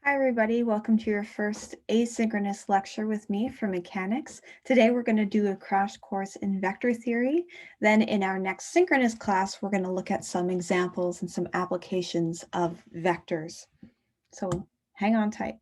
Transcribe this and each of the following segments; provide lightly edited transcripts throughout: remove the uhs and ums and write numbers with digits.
Hi, everybody. Welcome to your first asynchronous lecture with me for mechanics. Today, we're going to do a crash course in vector theory. Then in our next synchronous class, we're going to look at some examples and some applications of vectors. So hang on tight.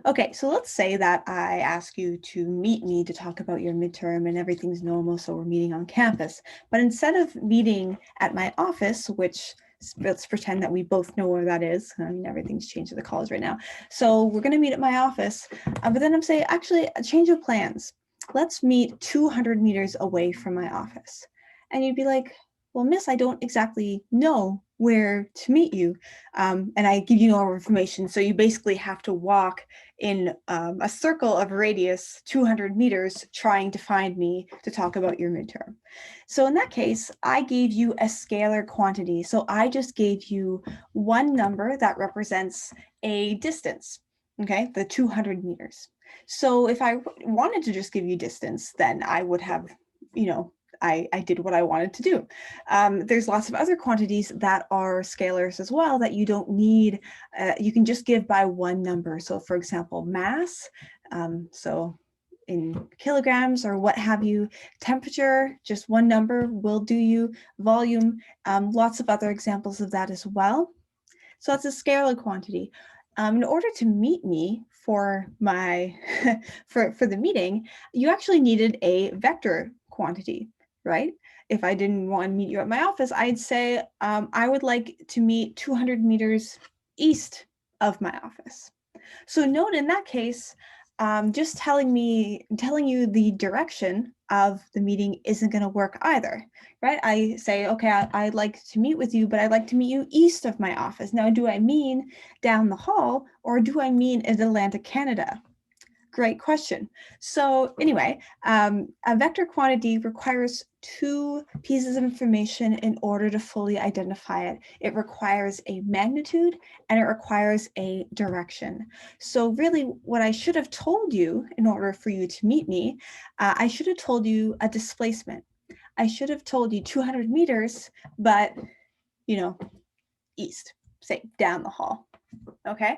Okay, so let's say that I ask you to meet me to talk about your midterm and everything's normal, so we're meeting on campus. But instead of meeting at my office, which let's pretend that we both know where that is. I mean, everything's changed at the college right now. So we're going to meet at my office. But then I'm saying, actually, a change of plans. Let's meet 200 meters away from my office. And you'd be like, well, miss, I don't exactly know where to meet you. And I give you no information. So you basically have to walk in a circle of radius 200 meters trying to find me to talk about your midterm. So in that case, I gave you a scalar quantity. So I just gave you one number that represents a distance, okay, the 200 meters. So if I wanted to just give you distance, then I would have, I did what I wanted to do. There's lots of other quantities that are scalars as well that you don't need. You can just give by one number. So for example, mass, so in kilograms or what have you, temperature, just one number will do you, volume, lots of other examples of that as well. So that's a scalar quantity. In order to meet me for my for the meeting, you actually needed a vector quantity, right? If I didn't want to meet you at my office, I'd say I would like to meet 200 meters east of my office. So note in that case, just telling you the direction of the meeting isn't going to work either, right? I say, okay, I'd like to meet with you, but I'd like to meet you east of my office. Now, do I mean down the hall or do I mean in Atlantic Canada? Great question. So anyway, a vector quantity requires two pieces of information in order to fully identify it. It requires a magnitude and it requires a direction. So really what I should have told you in order for you to meet me, I should have told you a displacement. I should have told you 200 meters, but east, say down the hall. Okay,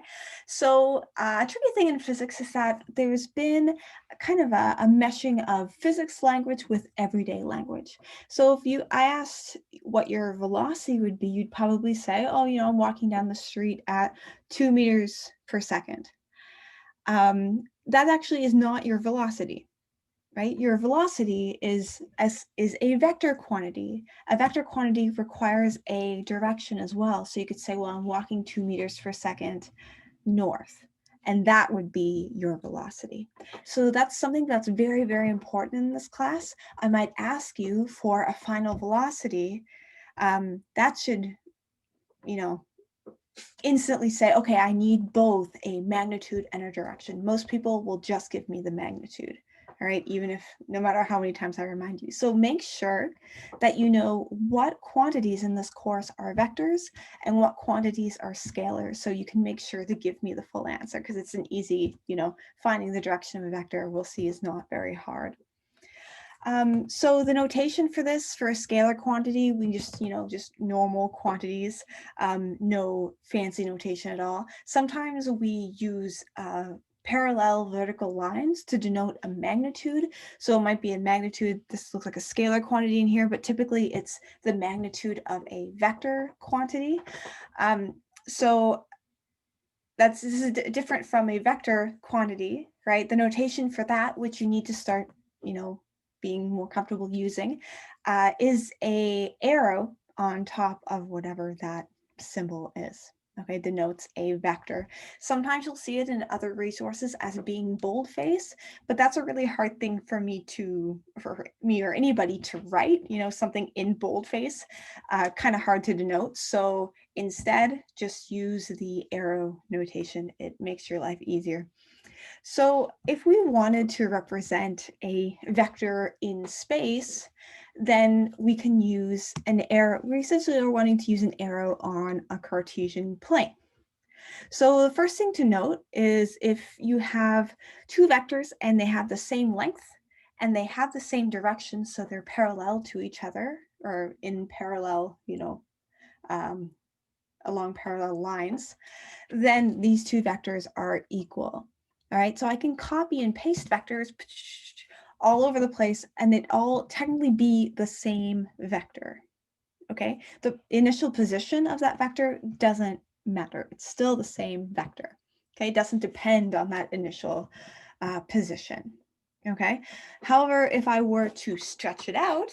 so a tricky thing in physics is that there's been kind of a meshing of physics language with everyday language. So if I asked what your velocity would be, you'd probably say, oh, I'm walking down the street at 2 meters per second. That actually is not your velocity, right? Your velocity is a vector quantity. A vector quantity requires a direction as well. So you could say, well, I'm walking 2 meters per second north, and that would be your velocity. So that's something that's very, very important in this class. I might ask you for a final velocity. That should, instantly say, okay, I need both a magnitude and a direction. Most people will just give me the magnitude. All right, even if no matter how many times I remind you. So make sure that you know what quantities in this course are vectors and what quantities are scalars. So you can make sure to give me the full answer because it's an easy, finding the direction of a vector we'll see is not very hard. So the notation for this, for a scalar quantity, we just normal quantities, no fancy notation at all. Sometimes we use parallel vertical lines to denote a magnitude. So it might be a magnitude, this looks like a scalar quantity in here, but typically it's the magnitude of a vector quantity. So this is different from a vector quantity, right? The notation for that, which you need to start, being more comfortable using, is a arrow on top of whatever that symbol is. Okay, denotes a vector. Sometimes you'll see it in other resources as being boldface, but that's a really hard thing for me or anybody to write, something in boldface, kind of hard to denote. So instead, just use the arrow notation. It makes your life easier. So if we wanted to represent a vector in space, then we can use an arrow. We essentially are wanting to use an arrow on a Cartesian plane. So the first thing to note is if you have two vectors and they have the same length and they have the same direction, so they're parallel to each other or in parallel, along parallel lines, then these two vectors are equal. All right, so I can copy and paste vectors all over the place and it all technically be the same vector. Okay, the initial position of that vector doesn't matter. It's still the same vector. Okay, it doesn't depend on that initial position. Okay, however, if I were to stretch it out,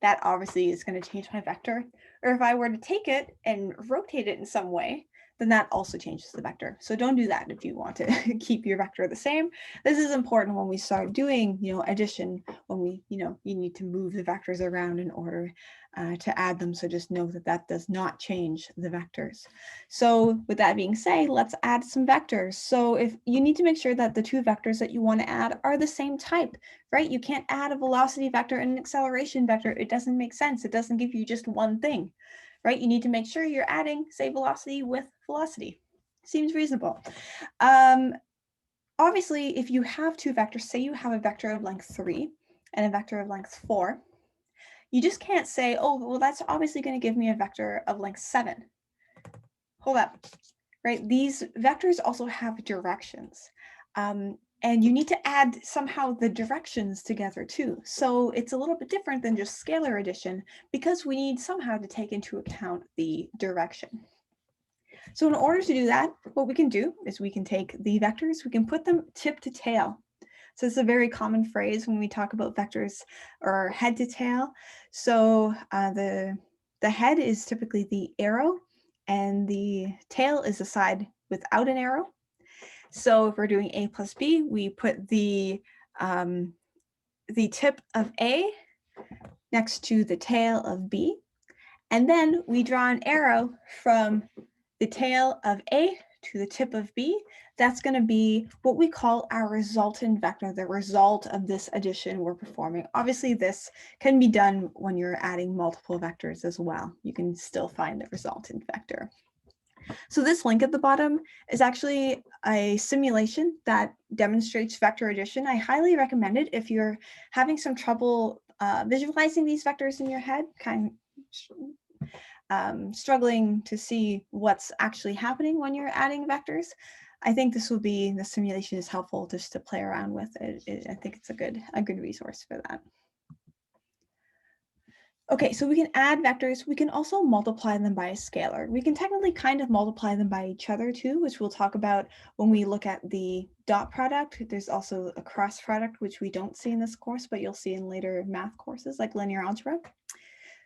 that obviously is going to change my vector. Or if I were to take it and rotate it in some way, then that also changes the vector. So don't do that if you want to keep your vector the same. This is important when we start doing, addition, when we, you need to move the vectors around in order to add them. So just know that that does not change the vectors. So with that being said, let's add some vectors. So if you need to make sure that the two vectors that you want to add are the same type, right? You can't add a velocity vector and an acceleration vector. It doesn't make sense. It doesn't give you just one thing, right? You need to make sure you're adding, say, velocity with velocity. Seems reasonable. Obviously, if you have two vectors, say you have a vector of length 3 and a vector of length 4, you just can't say, oh, well, that's obviously going to give me a vector of length 7. Hold up, right? These vectors also have directions. And you need to add somehow the directions together too. So it's a little bit different than just scalar addition because we need somehow to take into account the direction. So in order to do that, what we can do is we can take the vectors, we can put them tip to tail. So it's a very common phrase when we talk about vectors or head to tail. So the head is typically the arrow and the tail is the side without an arrow. So if we're doing A plus B, we put the tip of A next to the tail of B, and then we draw an arrow from the tail of A to the tip of B. That's going to be what we call our resultant vector, the result of this addition we're performing. Obviously, this can be done when you're adding multiple vectors as well. You can still find the resultant vector. So this link at the bottom is actually a simulation that demonstrates vector addition. I highly recommend it if you're having some trouble visualizing these vectors in your head, kind of struggling to see what's actually happening when you're adding vectors. I think the simulation is helpful just to play around with it. I think it's a good resource for that. Okay, so we can add vectors. We can also multiply them by a scalar. We can technically kind of multiply them by each other too, which we'll talk about when we look at the dot product. There's also a cross product, which we don't see in this course, but you'll see in later math courses like linear algebra.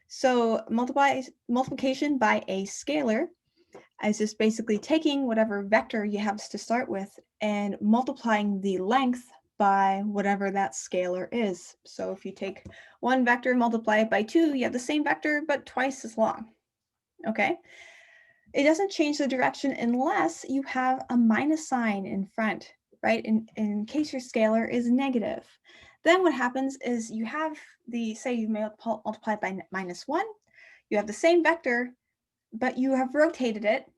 So multiplication by a scalar is just basically taking whatever vector you have to start with and multiplying the length by whatever that scalar is. So if you take one vector and multiply it by 2, you have the same vector, but twice as long, okay? It doesn't change the direction unless you have a minus sign in front, right? In case your scalar is negative. Then what happens is you have say you multiply by -1, you have the same vector, but you have rotated it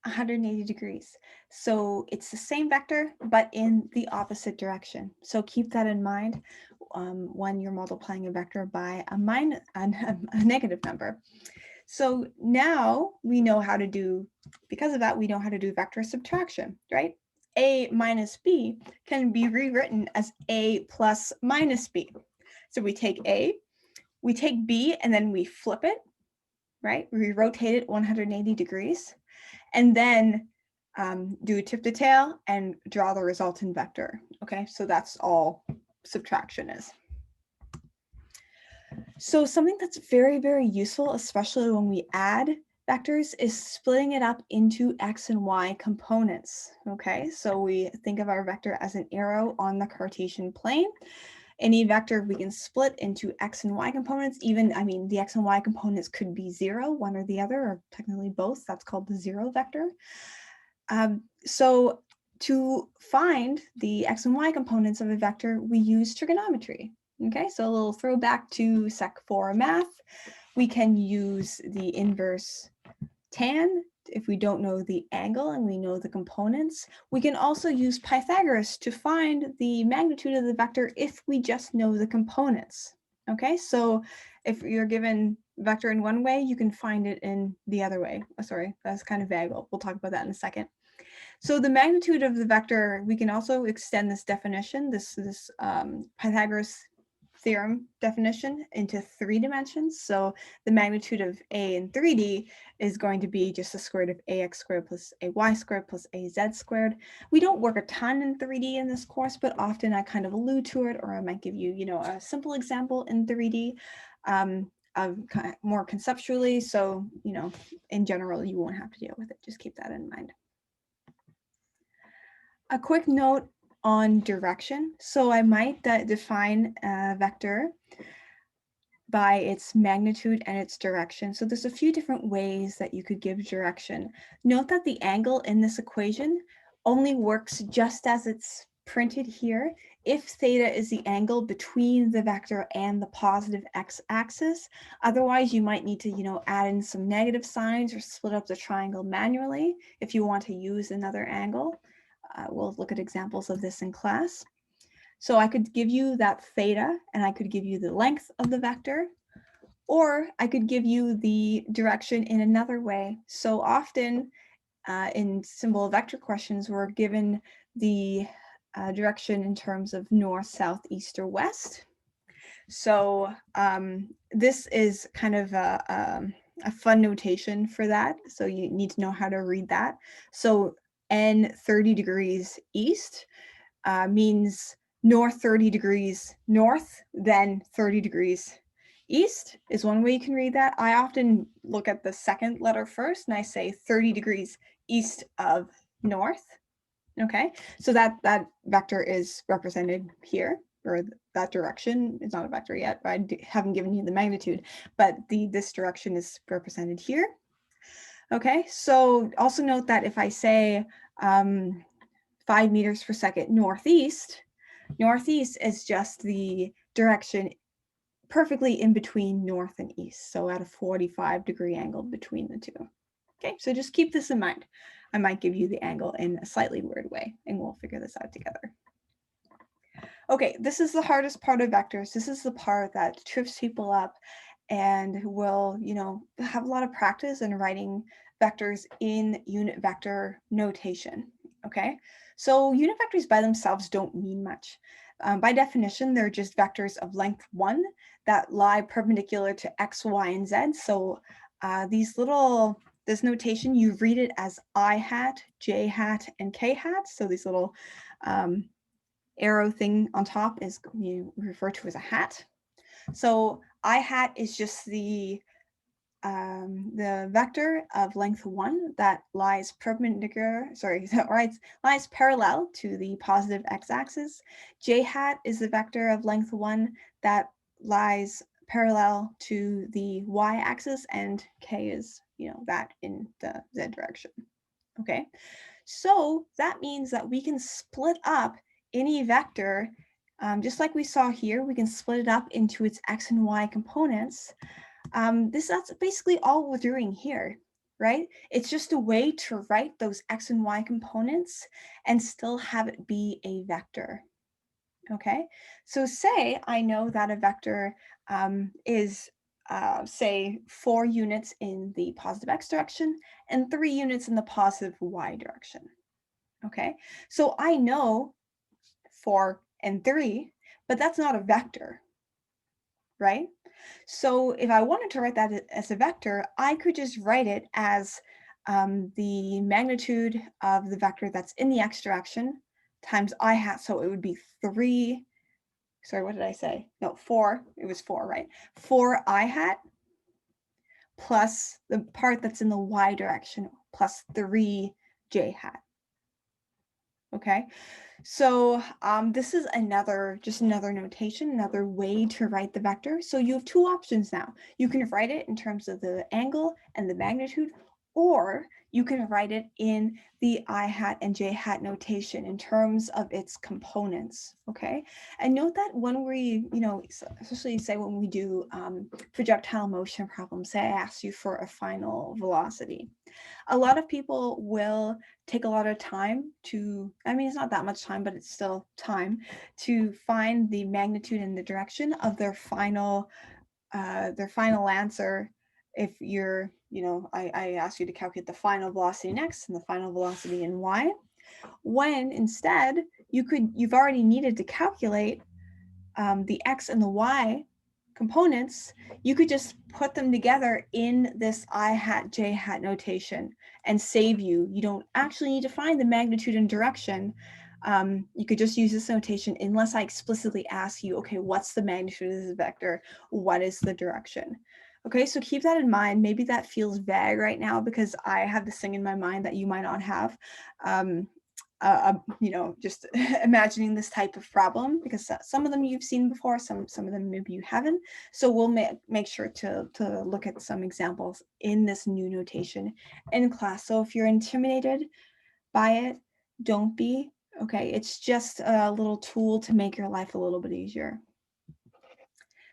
180 degrees. So it's the same vector, but in the opposite direction. So keep that in mind when you're multiplying a vector by a negative number. So now we know how to do, because of that, we know how to do vector subtraction, right? A minus B can be rewritten as A plus minus B. So we take A, we take B, and then we flip it, right? We rotate it 180 degrees, and then do tip to tail and draw the resultant vector. Okay, so that's all subtraction is. So something that's very, very useful, especially when we add vectors, is splitting it up into X and Y components. Okay, so we think of our vector as an arrow on the Cartesian plane. Any vector we can split into X and Y components. The X and Y components could be 0, one or the other, or technically both. That's called the 0 vector. So to find the X and Y components of a vector, we use trigonometry. Okay, so a little throwback to Sec 4 math. We can use the inverse tan if we don't know the angle and we know the components. We can also use Pythagoras to find the magnitude of the vector if we just know the components. Okay, so if you're given vector in one way, you can find it in the other way. Oh, sorry, that's kind of vague. We'll talk about that in a second. So the magnitude of the vector, we can also extend this definition, this Pythagoras theorem definition, into 3 dimensions. So the magnitude of a in 3D is going to be just the square root of ax squared plus ay squared plus az squared. We don't work a ton in 3D in this course, but often I kind of allude to it, or I might give you, a simple example in 3D. Of kind of more conceptually. So, in general, you won't have to deal with it. Just keep that in mind. A quick note on direction. So I might define a vector by its magnitude and its direction. So there's a few different ways that you could give direction. Note that the angle in this equation only works just as it's printed here if theta is the angle between the vector and the positive x-axis. Otherwise, you might need to, add in some negative signs or split up the triangle manually if you want to use another angle. We'll look at examples of this in class. So I could give you that theta, and I could give you the length of the vector, or I could give you the direction in another way. So often in symbol vector questions, we're given the direction in terms of north, south, east, or west. So this is kind of a fun notation for that. So you need to know how to read that. So n 30 degrees east means north 30 degrees north, then 30 degrees east is one way you can read that. I often look at the second letter first and I say 30 degrees east of north. Okay, so that vector is represented here, or that direction is not a vector yet. I haven't given you the magnitude, but this direction is represented here. Okay, so also note that if I say 5 meters per second northeast is just the direction perfectly in between north and east, so at a 45-degree angle between the two. Okay, so just keep this in mind. I might give you the angle in a slightly weird way, and we'll figure this out together. Okay, this is the hardest part of vectors. This is the part that trips people up and will, have a lot of practice in writing vectors in unit vector notation. Okay, so unit vectors by themselves don't mean much. By definition, they're just vectors of length 1 that lie perpendicular to x, y, and z. So this notation, you read it as I hat, j hat, and k hat. So these little arrow thing on top is you refer to as a hat. So I hat is just the vector of length 1 that lies lies parallel to the positive x-axis. J hat is the vector of length 1 that lies parallel to the y-axis, and k is, that in the z direction. Okay, so that means that we can split up any vector, just like we saw here. We can split it up into its x and y components. That's basically all we're doing here, right? It's just a way to write those x and y components and still have it be a vector. Okay, so say I know that a vector is say 4 units in the positive x direction and 3 units in the positive y direction. Okay, so I know 4 and 3, but that's not a vector, right? So if I wanted to write that as a vector, I could just write it as the magnitude of the vector that's in the x direction times I hat. So it would be 3, sorry, what did I say? No, 4, it was 4, right? 4 I hat plus the part that's in the y direction plus 3 j hat. Okay, so this is just another notation, another way to write the vector. So you have 2 options now. You can write it in terms of the angle and the magnitude, or you can write it in the I hat and j hat notation in terms of its components. Okay, and note that when we, especially say when we do projectile motion problems, say I ask you for a final velocity. A lot of people will take a lot of time it's not that much time, but it's still time to find the magnitude and the direction of their final their final answer, if you're, I ask you to calculate the final velocity in x and the final velocity in y, when instead you've already needed to calculate the x and the y components, you could just put them together in this I hat j hat notation and save you. You don't actually need to find the magnitude and direction. You could just use this notation unless I explicitly ask you, okay, what's the magnitude of this vector? What is the direction? Okay, so keep that in mind. Maybe that feels vague right now because I have this thing in my mind that you might not have. Just imagining this type of problem, because some of them you've seen before, some of them maybe you haven't. So we'll make sure to look at some examples in this new notation in class. So if you're intimidated by it, don't be. Okay, it's just a little tool to make your life a little bit easier.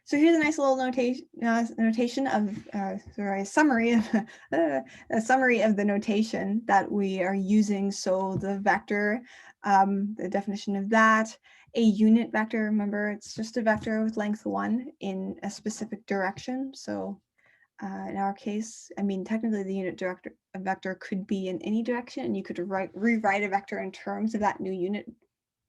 So here's a nice little notation of, a summary of a summary of the notation that we are using. So the vector, the definition of that, a unit vector, remember, it's just a vector with length 1 in a specific direction. So in our case, I mean, technically the unit vector could be in any direction, and you could rewrite a vector in terms of that new unit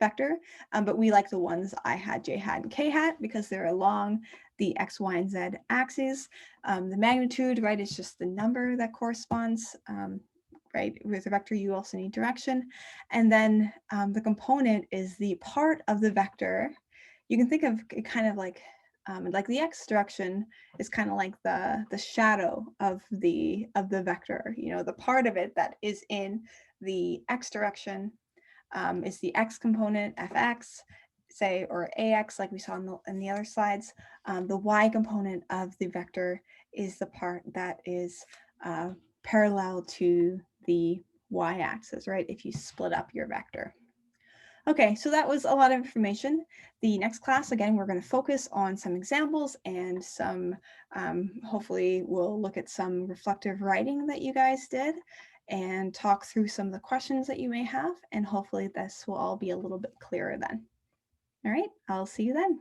vector, but we like the ones I hat, j hat, and k hat because they're along the x, y, and z axes. The magnitude, right, is just the number that corresponds, right? With a vector, you also need direction. And then the component is the part of the vector. You can think of it kind of like the x direction is kind of like the shadow of the vector. The part of it that is in the x direction is the x component, fx, say, or ax, like we saw in the other slides. The y component of the vector is the part that is parallel to the y-axis, right? If you split up your vector. Okay, so that was a lot of information. The next class, again, we're going to focus on some examples and some, hopefully we'll look at some reflective writing that you guys did and talk through some of the questions that you may have, and hopefully this will all be a little bit clearer then. All right, I'll see you then.